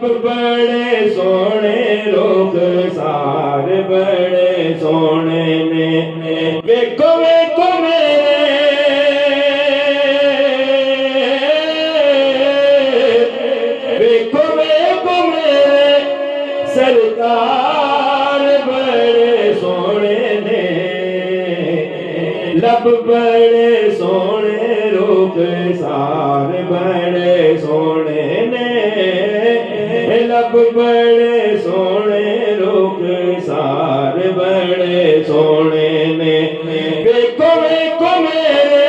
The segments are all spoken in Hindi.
बड़े सोने लोग सार बड़े सोने ने वेखो वेखो मेरे वेखो वेखो मेरे सरकार बड़े सोने ने लब बड़े सोने लोग सार बड़े सोने ने लब बड़े सोने लोग सार बड़े सोने ने वेखो वेखो मेरे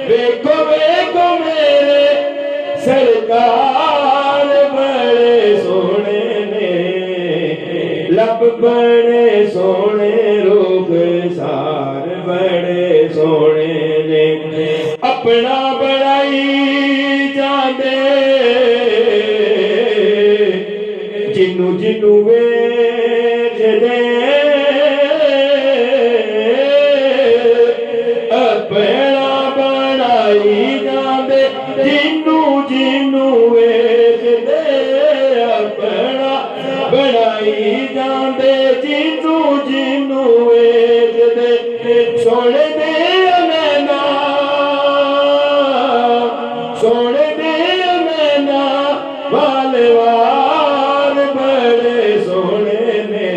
वेखो वेखो मेरे सरकार बड़े सोने ने लब बड़े सोने लोग सार बड़े सोने ने अपना बड़ाई जाने जिन्नू जिन्नू वेखदे अपना बड़ाई जाने जिन्नू जिन्नू वेखदे अपना बड़ाई जाने जिन्नू जिन्नू वेखदे सोने दे नैना सोने दे नैना वालवार बड़े सोने ने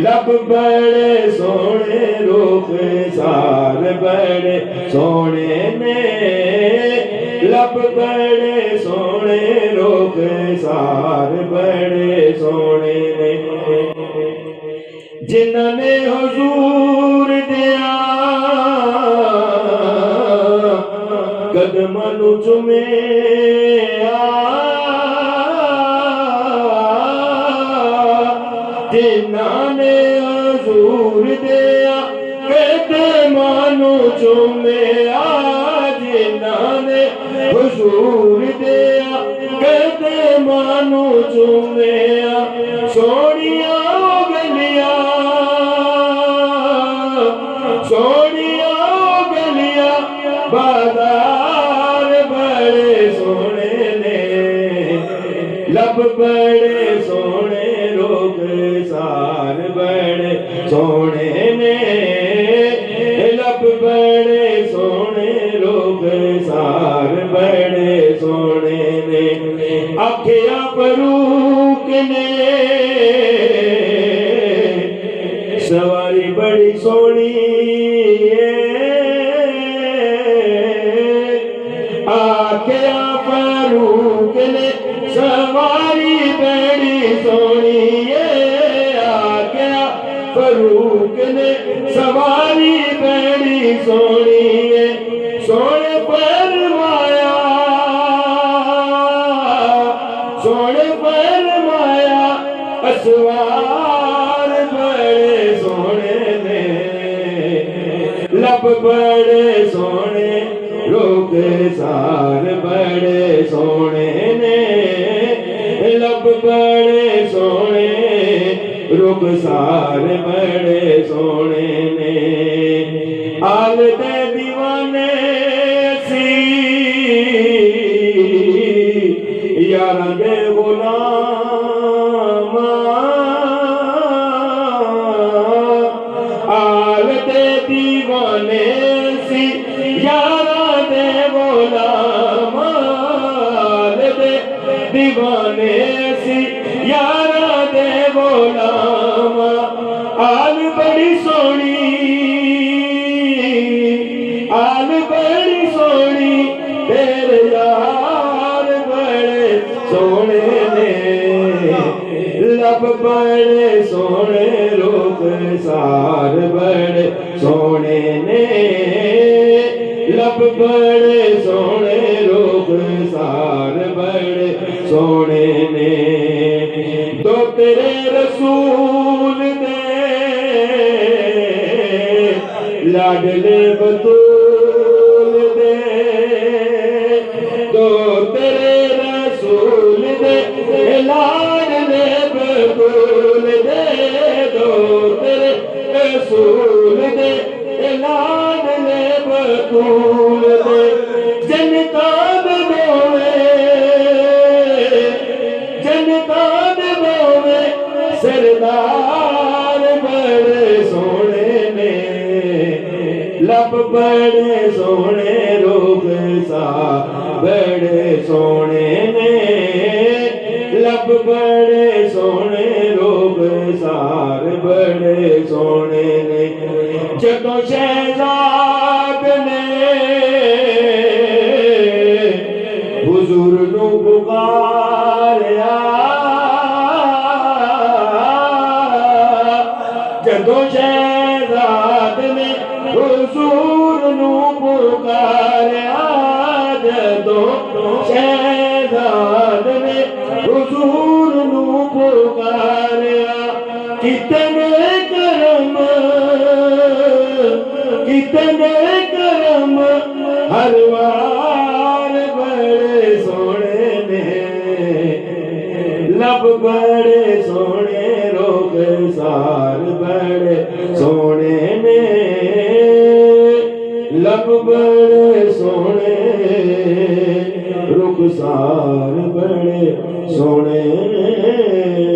लब बड़े सोने लोग सार बड़े सोने ने लब बड़े सोने लोग सार बड़े सोने ने जिन्होंने हुजूर दिया कदमनु चुमे जिन्होंने हुजूर दिया कदमनु चुमे जिन्होंने हुजूर दिया कदमनु चुमे सोनिया गलिया सोनिया गलिया बाजार बड़े सोने ने लब बड़े सोने लोग सार बड़े सोने ने लब बड़े सोने लोग सार बड़े सोने ने आखिया फरूक ने सवारी बड़ी सोनी आखिया फरूक ने सवारी बड़ी सोनी आखिया फरूक ने सवारी बड़ी सोनी सोने फरमाया सोने फरमाया असवार बड़े सोने ने लब बड़े सोने लोग सार बड़े सोने ने लब बड़े सोने रुख सार बड़े सोने ने आल दे दीवाने सी यारा दे गुलाम आल दे दीवाने सी यारा दे गुलाम आल दे दीवाने सी यारा दे गुलाम आल बड़ी सोनी आल बड़ी सोनी तेरे यार बड़े सोने ने लब बड़े सोने लोग सार बड़े सोने ने लब बड़े सोने लोग सार बड़े सोने ने तो तेरे रसूल दे लाडले बतूल दे तो तेरे रसूल दे लाडले बतूल दे तो तेरे रसूल दे लाडले बतूल दे बड़े सोने रुखसार बड़े सोने ने लब बड़े सोने रुखसार बड़े सोने ने जदों शहजाद ने हुजूर नू पुकारिया जदों शहजाद ने हुजूर नू पुकारिया जदों शहजाद ने हुजूर नू पुकारिया कितने करम हर वार बड़े सोने ने लब बड़े सोने रुखसार बड़े सोने ने लब बड़े सोने रुखसार बड़े सोने ने